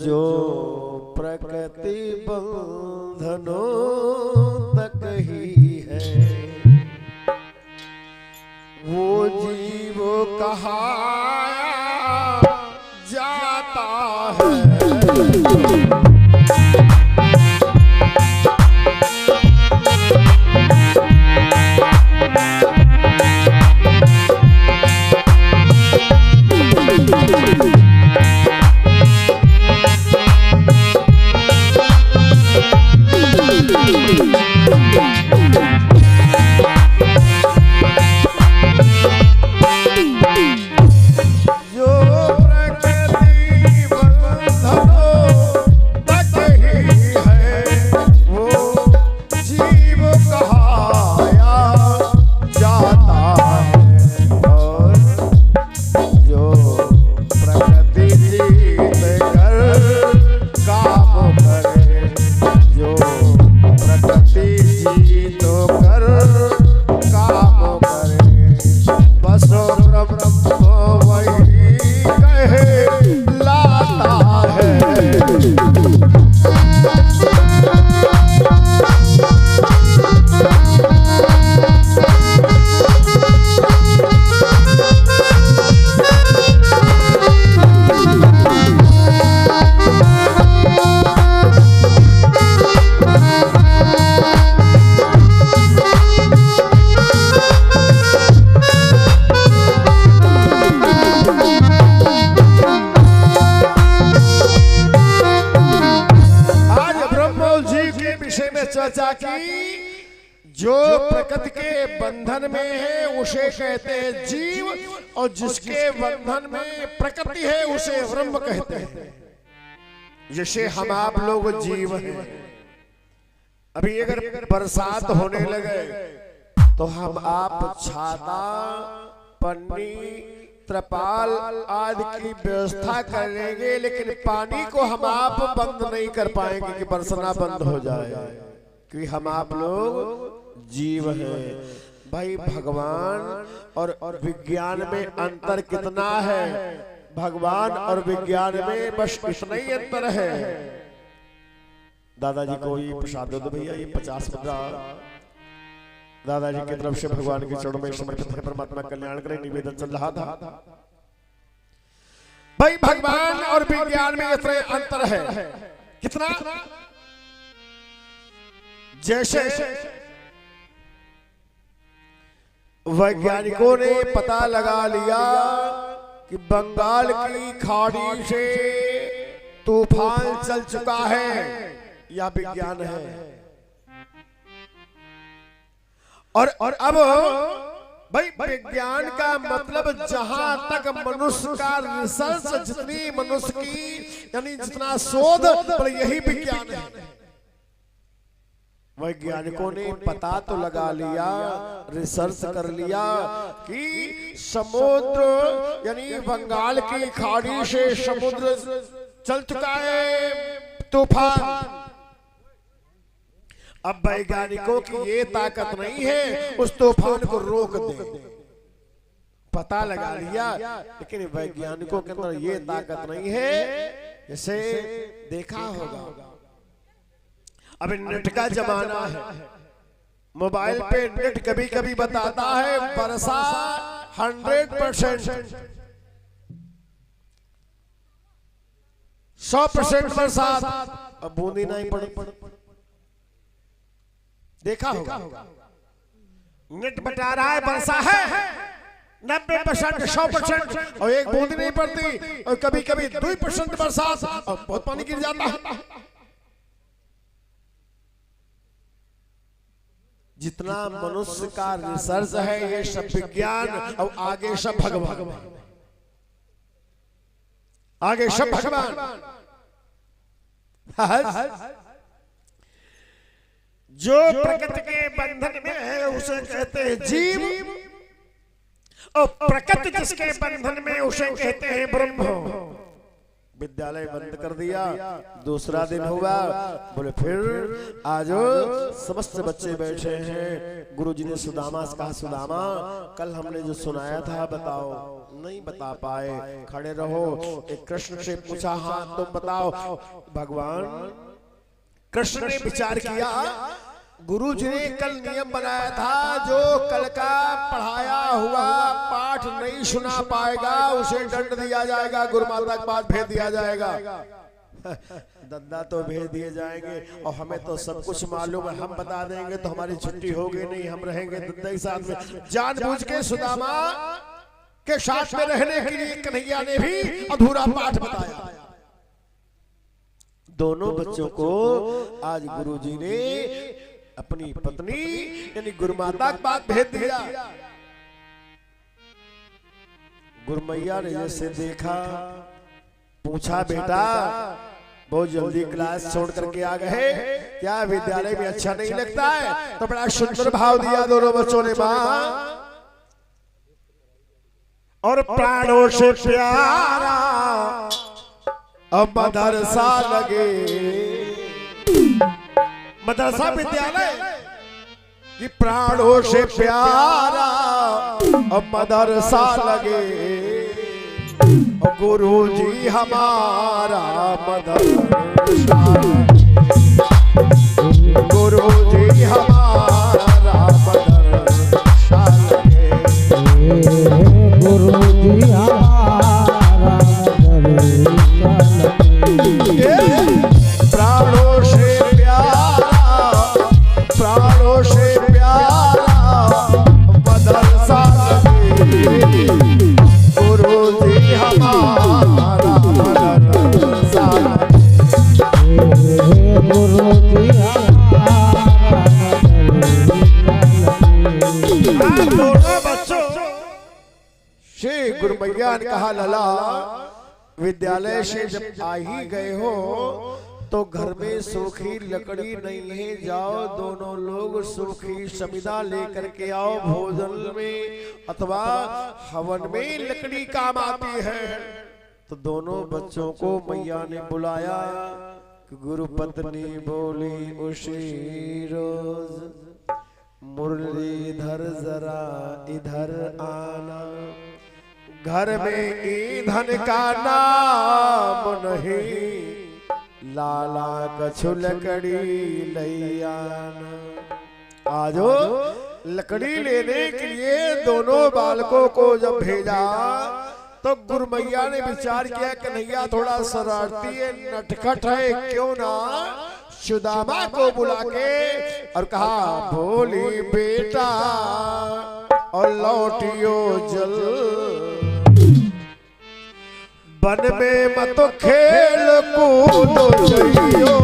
जो प्रकृति बंधनों तक ही है, वो जीव कहाया जाता है। चर्चा की जो प्रकृति के बंधन में है उसे कहते हैं जीव, और जिसके बंधन में प्रकृति है उसे ब्रह्म कहते हैं। जैसे हम आप लोग जीव हैं, अभी अगर बरसात होने लगे तो हम आप छाता, पन्नी, त्रिपाल आदि की व्यवस्था कर लेंगे, लेकिन पानी को हम आप बंद नहीं कर पाएंगे कि बरसना बंद हो जाए, कि हम आप लोग जीव हैं। भाई भगवान और विज्ञान में अंतर कितना है? भगवान और विज्ञान में बस इतना ही अंतर है। दादाजी को ये प्रसाद दो भैया, ये 50 दादाजी की तरफ से भगवान के चरणों में समर्पित है। परमात्मा कल्याण करें, निवेदन चल रहा था। भाई भगवान और विज्ञान में इतना अंतर है। कितना? जैसे वैज्ञानिकों ने पता लगा लिया कि बंगाल की खाड़ी से तूफान चल चुका है, यह विज्ञान है। और अब भाई विज्ञान का मतलब जहां तक मनुष्य का रिसर्च, जितनी मनुष्य की यानी जितना शोध, पर यही विज्ञान है। वैज्ञानिकों ने पता तो लगा लिया, रिसर्च कर लिया कि समुद्र यानी बंगाल की खाड़ी से समुद्र चल चुका है तूफान। अब वैज्ञानिकों की ये ताकत नहीं है उस तूफान को रोक दे। पता लगा लिया, लेकिन वैज्ञानिकों के अंदर ये ताकत नहीं है। जैसे देखा होगा अभी नेट का जमाना है, मोबाइल पे नेट कभी कभी बताता है वर्षा 100%, 100% बरसात, अब बूंदी नहीं पड़। देखा होगा नेट बता रहा है वर्षा है 90%, 100%, और एक बूंदी नहीं पड़ती, और कभी कभी 2% बरसात और बहुत पानी गिर जाता है। जितना मनुष्य का रिसर्च है ये सब विज्ञान, और आगे सब भगवान, आगे सब भगवान। जो प्रकृति के बंधन में है उसे कहते हैं जीव, और प्रकृति जिसके बंधन में उसे कहते हैं ब्रह्म। विद्यालय बंद कर दिया। दूसरा दिन हुआ, बोले फिर आज समस्त बच्चे बैठे हैं। गुरुजी ने सुदामा से कहा, सुदामा कल हमने जो सुनाया था बताओ। नहीं बता पाए, खड़े रहो। एक कृष्ण से पूछा, हाँ तुम बताओ। भगवान कृष्ण ने विचार किया, गुरुजी ने कल नियम बनाया था, जो कल का पढ़ाया हुआ पाठ नहीं सुना पाएगा उसे दंड दिया जाएगा, गुरुमाता के पास भेज दिया जाएगा। दंदा तो भेज दिए जाएंगे और हमें तो सब कुछ मालूम है, हम बता देंगे तो हमारी छुट्टी होगी नहीं, हम रहेंगे दंदा के साथ में। जानबूझ के सुदामा के साथ में रहने के लिए कन्हैया ने भी अधूरा पाठ बताया। दोनों बच्चों को आज गुरुजी ने अपनी पत्नी यानी गुरुमाता के पास भेज दिया। गुरुमैया ने जैसे देखा, पूछा, बेटा बहुत जल्दी क्लास छोड़ करके आ गए, क्या विद्यालय में अच्छा नहीं लगता है? तो बड़ा सुंदर भाव दिया दोनों बच्चों ने। मां और प्राणों से प्यारा अब मदरसा लगे, मदरसा विद्यालय कि प्राणों से प्यारा अब मदरसा लगे, गुरुजी हमारा मदरसा, गुरुजी हमारा मदरसा लगे, गुरुजी हमारा मदरसा लगे। प्राणों से प्यारा, प्राणों से प्यारा मदरसा लगे, गुरुजी हमारा मदरसा लगे, गुरुजी हमारा मदरसा लगे। दोनों बच्चों श्री गुरुमैया ने कहा, लला विद्यालय से जब आ ही गए हो तो घर में सूखी लकड़ी नहीं है, जाओ दोनों लोग सूखी समिधा लेकर के आओ, भोजन में अथवा हवन में लकड़ी काम आती है। तो दोनों बच्चों को मैया ने बुलाया। गुरु पत्नी बोली, उसी रोज मुरलीधर जरा इधर आना, घर में ईंधन का नाम नहीं, लाला कछु लकड़ी ले आना। आजो लकड़ी लेने के लिए दोनों बालकों को जब भेजा तो गुरुमैया ने विचार किया, कन्हैया थोड़ा शरारती है, नटखट है, क्यों ना सुदामा को बुला के और कहा, बोली बेटा और लौटियो जल, बन में मत खेल कूद जइयो,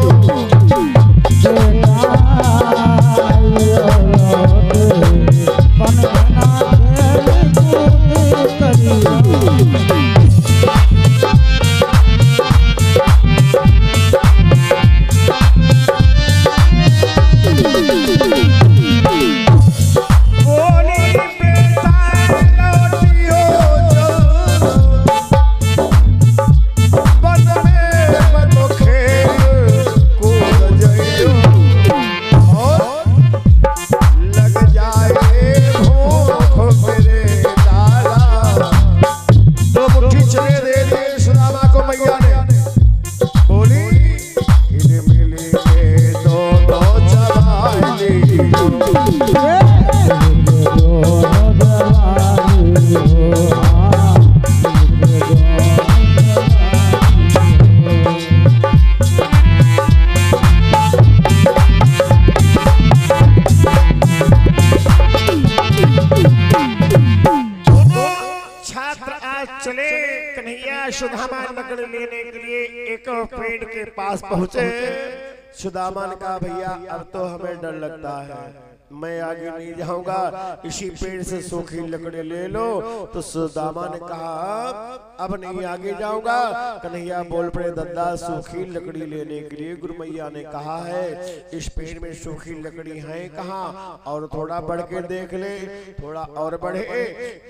सुदामा लकड़ी लेने के लिए एक पेड़ के पास पहुंचे। सुदामा ने कहा, भैया अब तो हमें डर लगता है, मैं आगे नहीं जाऊंगा, इसी पेड़ से सूखी लकड़ी ले लो। तो सुदामा ने कहा अब नहीं आगे जाऊंगा। कन्हैया बोल पड़े दद्दा सूखी लकड़ी लेने के लिए गुरु मैया ने कहा है इस पेड़ में सूखी लकड़ी है कहाँ, और थोड़ा बढ़ के देख ले। थोड़ा और बढ़े,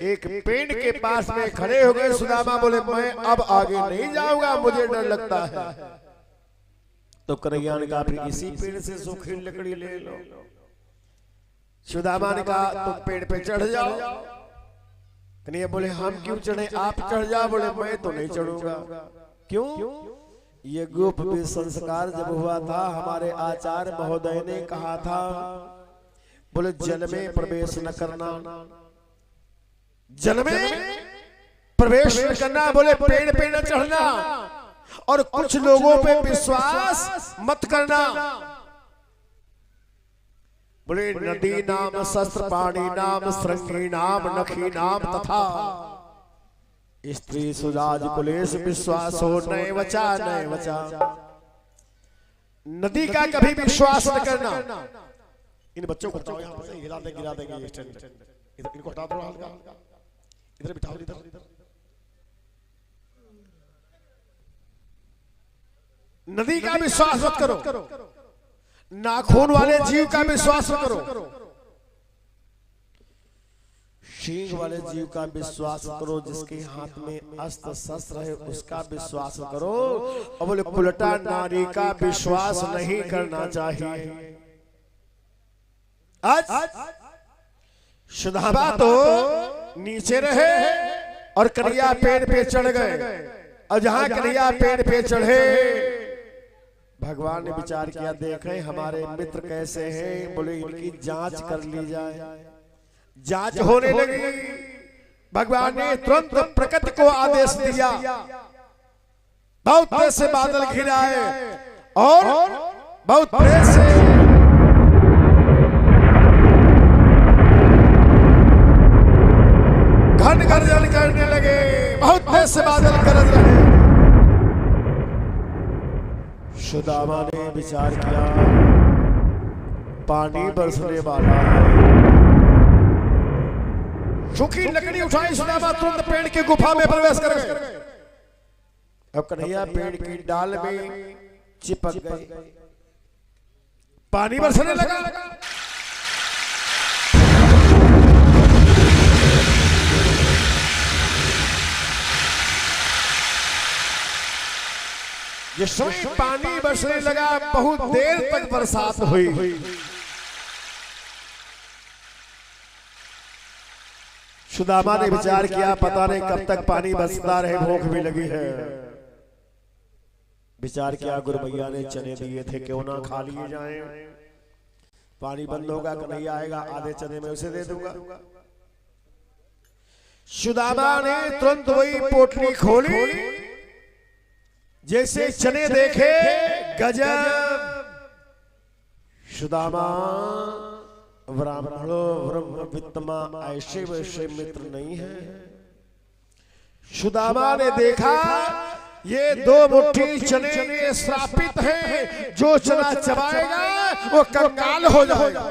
एक पेड़ के पास में खड़े हो गए। सुदामा बोले मैं अब आगे नहीं जाऊंगा, मुझे डर लगता है। तो कन्हैया ने कहा फिर इसी पेड़ से सूखी लकड़ी ले लो। सुदामा ने कहा तुम पेड़ पे चढ़ जाओ। कन्हैया बोले हम क्यों चढ़े, आप चढ़ जाओ। बोले मैं तो नहीं चढ़ूंगा। क्यों? ये गोप भी संस्कार जब हुआ था हमारे आचार्य महोदय ने कहा था, बोले जल में प्रवेश न करना, जल में प्रवेश न करना, बोले पेड़ पे न चढ़ना, और कुछ लोगों पे विश्वास मत करना। बोले नदी नाम शस्त्र पाणी नाम श्रृंगी नाम नखी नाम तथा स्त्री सुजाज कुलेश विश्वास हो नए वचा नए वचा। नदी का कभी विश्वास न करना। इन बच्चों को बताओ, यहाँ से गिरा देंगे ये स्टैंड। इधर इनको हटा दो, हल्का इधर बिठाओ, इधर। नदी का विश्वास मत करो, नाखून वाले जीव का विश्वास मत करो, शींग वाले जीव का विश्वास करो, जिसके हाथ में अस्त्र शस्त्र है उसका विश्वास करो। और बोले उल्टा नारी का विश्वास नहीं करना चाहिए। आज सुदामा तो नीचे रहे और कन्हैया पेड़ पे चढ़ गए। और जहां कन्हैया पेड़ पे चढ़े भगवान ने विचार किया देखें हमारे मित्र कैसे हैं। बोले इनकी जांच कर ली जाए। जांच होने लगी। भगवान ने तुरंत प्रकृति को आदेश दिया, बहुत तेज से बादल घिराए और बहुत तेज से घन गर्जन करने लगे। बहुत तेज से बादल गरज रहे। सुदामा ने विचार किया पानी बरसने वाला है। सूखी लकड़ी उठाई सुदामा, तुरंत पेड़ की गुफा में प्रवेश कर गए। अब कन्हैया पेड़ की डाल में चिपक गए, पानी बरसने लगा। जिस समय पानी बरसने लगा बहुत देर तक बरसात हुई। सुदामा ने विचार किया पता नहीं कब तक पानी बरसता रहे, भूख भी लगी है। विचार किया गुरु मैया ने चने दिए थे क्यों ना खा लिए जाएं। पानी बंद होगा, कन्हैया आएगा, आधे चने में उसे दे दूंगा। सुदामा ने तुरंत वही पोटली खोली, जैसे चने देखे गजब। सुदामा ब्राह्मणो ब्रह्मवित्तमा ऐसे वैसे मित्र नहीं है। सुदामा ने देखा ये 2 मुट्ठी चने में श्रापित हैं, जो चना चबाएगा वो कंगाल हो जाएगा।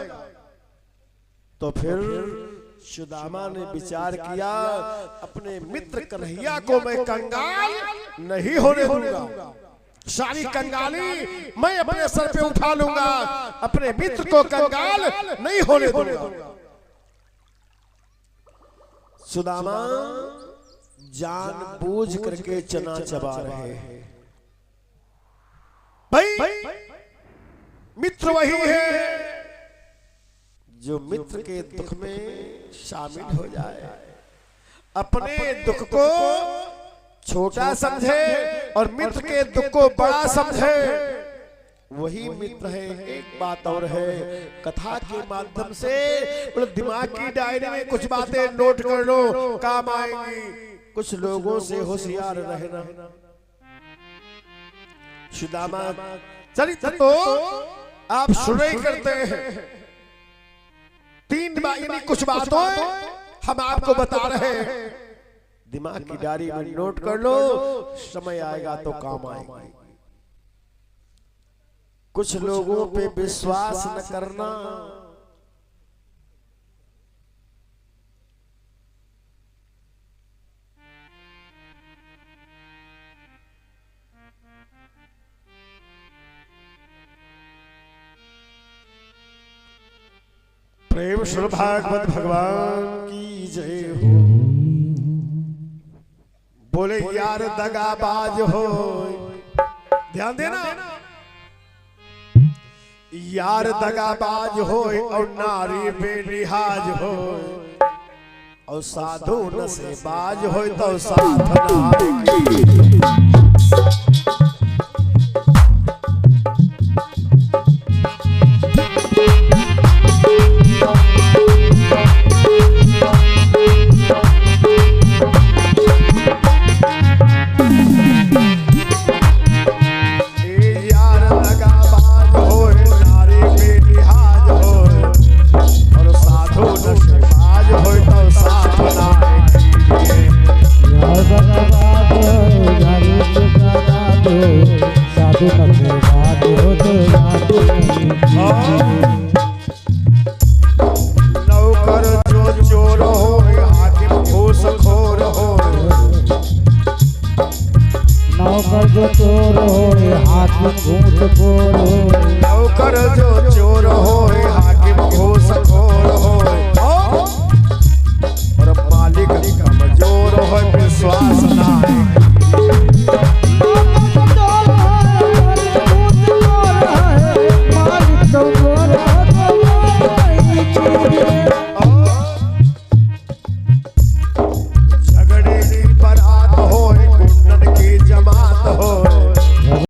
तो फिर सुदामा ने विचार किया अपने मित्र कन्हैया को मैं कंगाल नहीं होने दूंगा। सारी कंगाली मैं अपने सर पे उठा लूंगा, अपने मित्र को कंगाल नहीं होने दूंगा। सुदामा जानबूझ करके चना चबा रहे हैं। भाई मित्र वही है जो मित्र के दुख में शामिल हो जाए, अपने दुख को छोटा समझे और मित्र के दुख को बड़ा समझे, वही मित्र है। एक बात और है, कथा के माध्यम से दिमाग की डायरी में कुछ बातें नोट कर लो, काम आएंगी। कुछ लोगों से होशियार रहना। सुदामा चरित्र तो आप सुन ही करते हैं, 3 यानी कुछ बातों हम आपको बता रहे हैं। दिमाग की डायरी में नोट कर लो, समय आएगा तो काम आएगा। कुछ लोगों पे विश्वास न करना, प्रेम श्री भागवत भगवान की जय हो। बोले यार दगाबाज हो, ध्यान देना, यार दगाबाज हो और नारी बेलिहाज हो और साधु नशेबाज हो तो साथ ना जो चोर हो हाथ घूट खोर हो